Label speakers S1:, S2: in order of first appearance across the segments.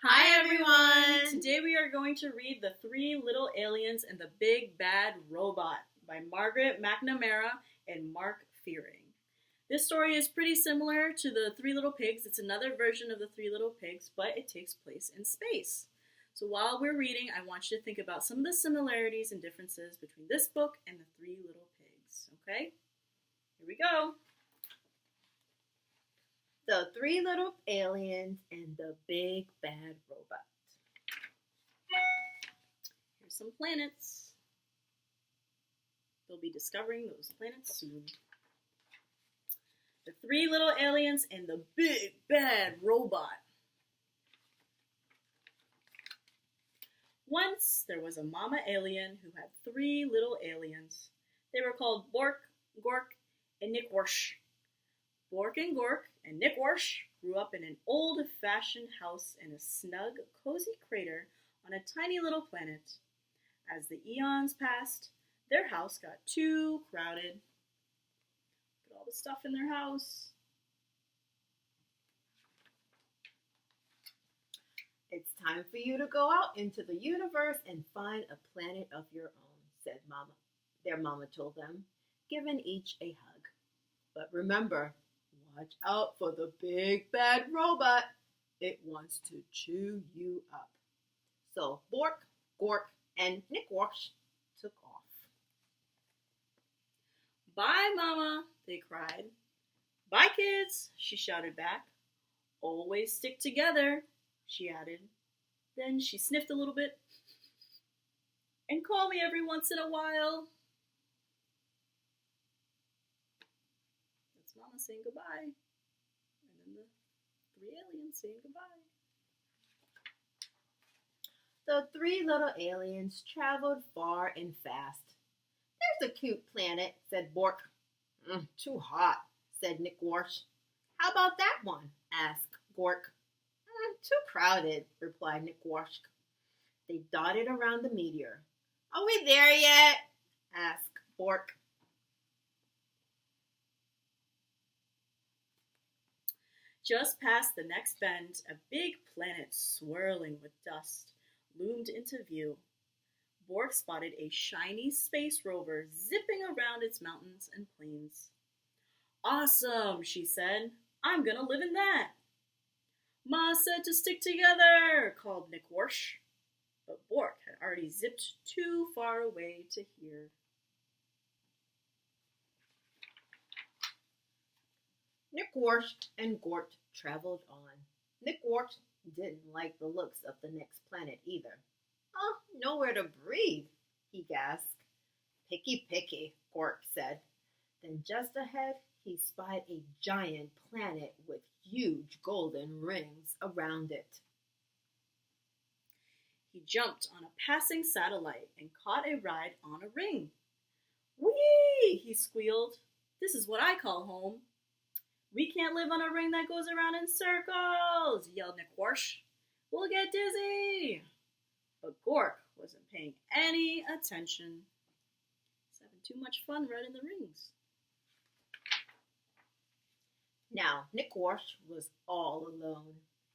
S1: Hi everyone! Today we are going to read The Three Little Aliens and the Big Bad Robot by Margaret McNamara and Mark Fearing. This story is pretty similar to The Three Little Pigs. It's another version of The Three Little Pigs, but it takes place in space. So while we're reading, I want you to think about some of the similarities and differences between this book and The Three Little Pigs. Okay? Here we go.
S2: The Three Little Aliens and the Big Bad Robot.
S1: Here's some planets. They'll be discovering those planets soon. The Three Little Aliens and the Big Bad Robot. Once there was a mama alien who had three little aliens. They were called Bork, Gork, and Nickwarsh. Bork and Gork and Nickwarsh grew up in an old-fashioned house in a snug, cozy crater on a tiny little planet. As the eons passed, their house got too crowded. Look at all the stuff in their house.
S2: It's time for you to go out into the universe and find a planet of your own, said Mama. Their mama told them, giving each a hug. But remember, watch out for the big bad robot. It wants to chew you up. So Bork, Gork, and Nickwarsh took off.
S1: Bye, Mama, they cried. Bye, kids, she shouted back. Always stick together, she added. Then she sniffed a little bit. And call me every once in a while. That's Mama saying goodbye. And then the three aliens saying goodbye.
S2: The three little aliens traveled far and fast. There's a cute planet, said Bork. Too hot, said Nickwarsh. How about that one? Asked Gork. Too crowded, replied Nickwarsh. They dotted around the meteor. Are we there yet? Asked Bork.
S1: Just past the next bend, a big planet swirling with dust loomed into view. Bork spotted a shiny space rover zipping around its mountains and plains. Awesome, she said. I'm gonna live in that. Ma said to stick together, called Nickwarsh. But Bork had already zipped too far away to hear.
S2: Nickwarsh and Gork traveled on. Nickwarsh didn't like the looks of the next planet either. Oh, nowhere to breathe, he gasped. Picky, picky, Gork said. Then just ahead, he spied a giant planet with huge golden rings around it.
S1: He jumped on a passing satellite and caught a ride on a ring. Whee! He squealed. This is what I call home. We can't live on a ring that goes around in circles, yelled Nickwarsh. We'll get dizzy. But Gork wasn't paying any attention. He's having too much fun riding the rings.
S2: Now, Nickwarsh was all alone.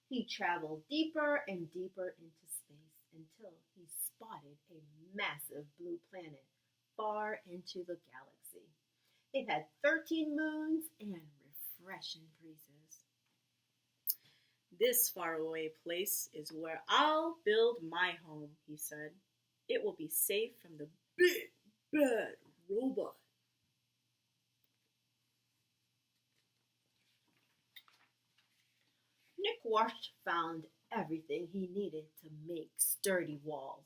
S2: He traveled deeper and deeper into space until he spotted a massive blue planet far into the galaxy. It had 13 moons and refreshing breezes.
S1: This faraway place is where I'll build my home, he said. It will be safe from the big bad robot.
S2: Nickwarsh found everything he needed to make sturdy walls.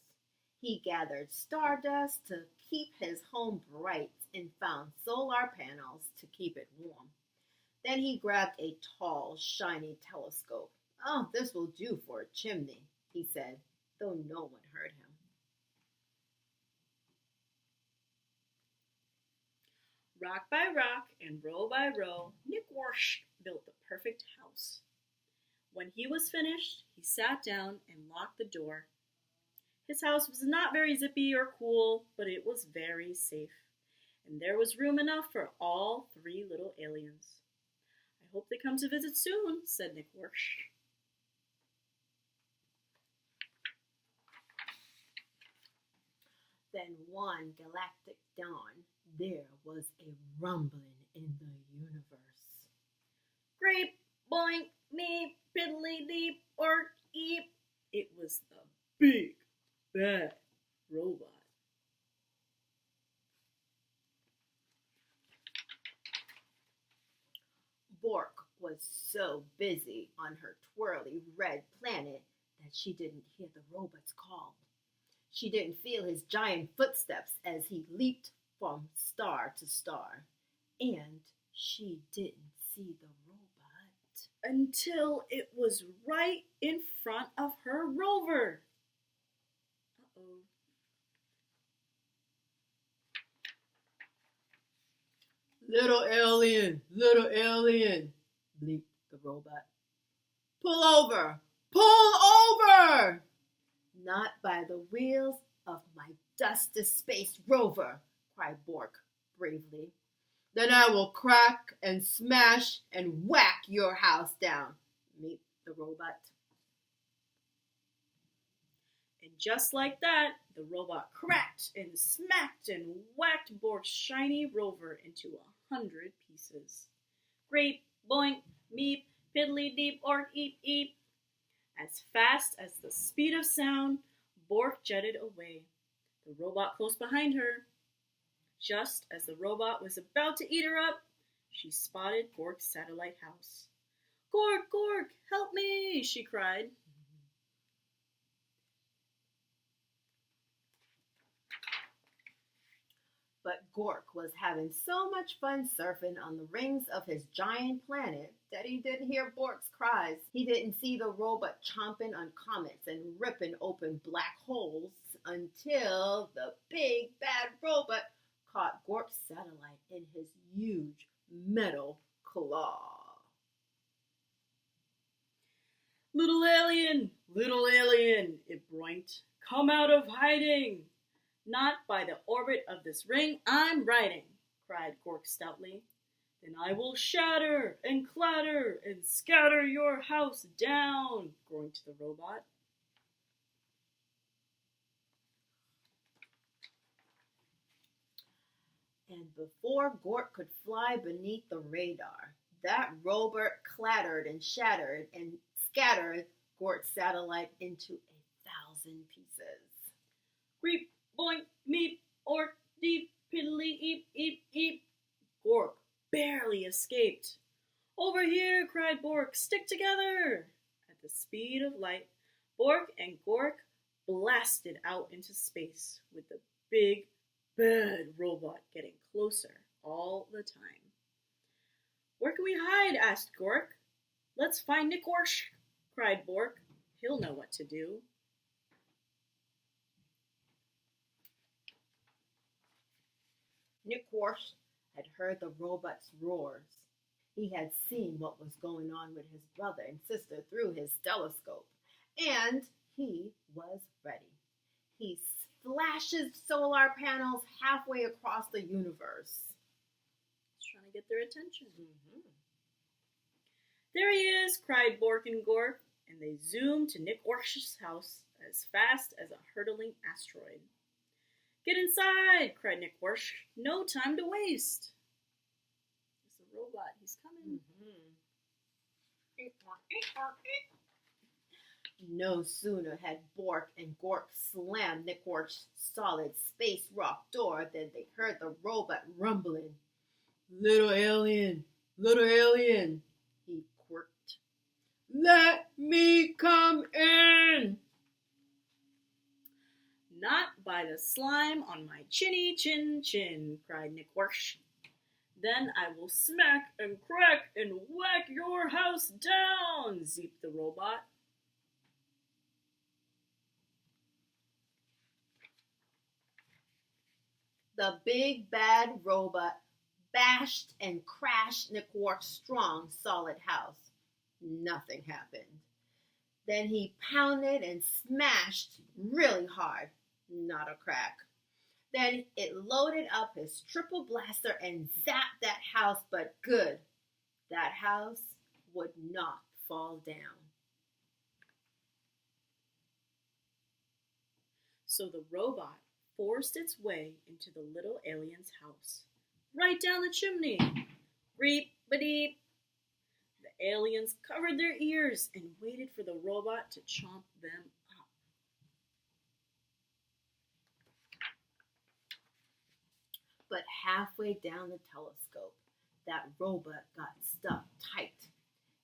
S2: He gathered stardust to keep his home bright and found solar panels to keep it warm. Then he grabbed a tall, shiny telescope. Oh, this will do for a chimney, he said, though no one heard him.
S1: Rock by rock and row by row, Nickwarsh built the perfect house. When he was finished, he sat down and locked the door. His house was not very zippy or cool, but it was very safe, and there was room enough for all three little aliens. I hope they come to visit soon, said Nickwarsh.
S2: Then one galactic dawn, there was a rumbling in the universe.
S1: Grape, boink, me, piddly deep, ork, eep. It was the big, bad robot.
S2: Bork was so busy on her twirly red planet that she didn't hear the robot's call. She didn't feel his giant footsteps as he leaped from star to star. And she didn't see the robot.
S1: Until it was right in front of her rover. Uh-oh.
S2: Little alien, bleeped the robot. Pull over! Pull over! Not by the wheels of my dusty space rover, cried Bork bravely. Then I will crack and smash and whack your house down, meeped the robot.
S1: And just like that, the robot cracked and smacked and whacked Bork's shiny rover into 100 pieces. Grape, boink, meep, piddly deep, ork, eep, eep. As fast as the speed of sound, Bork jetted away, the robot close behind her. Just as the robot was about to eat her up, she spotted Gork's satellite house. Gork, Gork, help me, she cried.
S2: But Gork was having so much fun surfing on the rings of his giant planet that he didn't hear Bork's cries. He didn't see the robot chomping on comets and ripping open black holes until the big bad robot caught Gork's satellite in his huge metal claw.
S1: Little alien, it broinked, come out of hiding. Not by the orbit of this ring I'm riding, cried Gork stoutly. Then I will shatter and clatter and scatter your house down, groaned the robot.
S2: And before Gork could fly beneath the radar, that robot clattered and shattered and scattered Gork's satellite into 1,000 pieces.
S1: Creep, boink, meep, ork, deep, piddly, eep, eep, eep. Gork barely escaped. Over here, cried Bork, stick together. At the speed of light, Bork and Gork blasted out into space with the big, bad robot getting closer all the time. Where can we hide? Asked Gork. Let's find Nickwarsh, cried Bork. He'll know what to do.
S2: Nickwarsh had heard the robot's roars. He had seen what was going on with his brother and sister through his telescope, and he was ready. He flashes solar panels halfway across the universe.
S1: He's trying to get their attention.
S2: Mm-hmm.
S1: There he is, cried Bork and Gork, and they zoomed to Nickwarsh's house as fast as a hurtling asteroid. Get inside, cried Nickwarsh. No time to waste. It's a robot. He's coming.
S2: No sooner had Bork and Gork slammed Nickwarsh's solid space rock door than they heard the robot rumbling. Little alien, he quirked. Let me come in.
S1: Not by the slime on my chinny chin chin, cried Nickwarsh. Then I will smack and crack and whack your house down, zeeped the robot.
S2: The big bad robot bashed and crashed Nickwarsh's strong, solid house. Nothing happened. Then he pounded and smashed really hard. Not a crack. Then it loaded up his triple blaster and zapped that house, but good. That house would not fall down.
S1: So the robot forced its way into the little alien's house. Right down the chimney. Reap-a-deep. The aliens covered their ears and waited for the robot to chomp them up.
S2: But halfway down the telescope, that robot got stuck tight.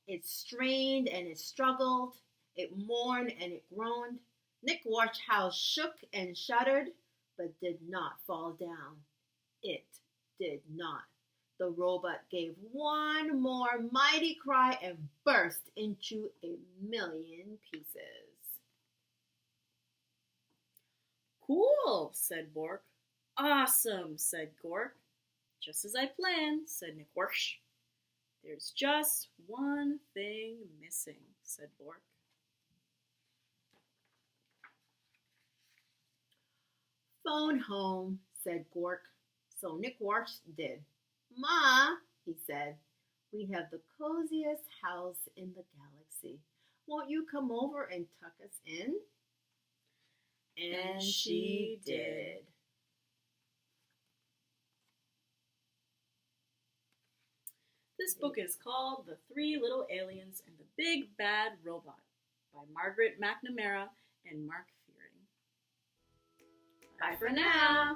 S2: It strained and it struggled. It mourned and it groaned. Nick watched how it shook and shuddered, but did not fall down. It did not. The robot gave one more mighty cry and burst into a million pieces.
S1: Cool, said Bork. Awesome, said Gork. Just as I planned, said Nickwarsh. There's just one thing missing, said Bork.
S2: Phone home, said Gork. So Nickwarsh did. Ma, he said, we have the coziest house in the galaxy. Won't you come over and tuck us in? And she did.
S1: This book is called The Three Little Aliens and the Big Bad Robot by Margaret McNamara and Mark Fearing. Bye for now.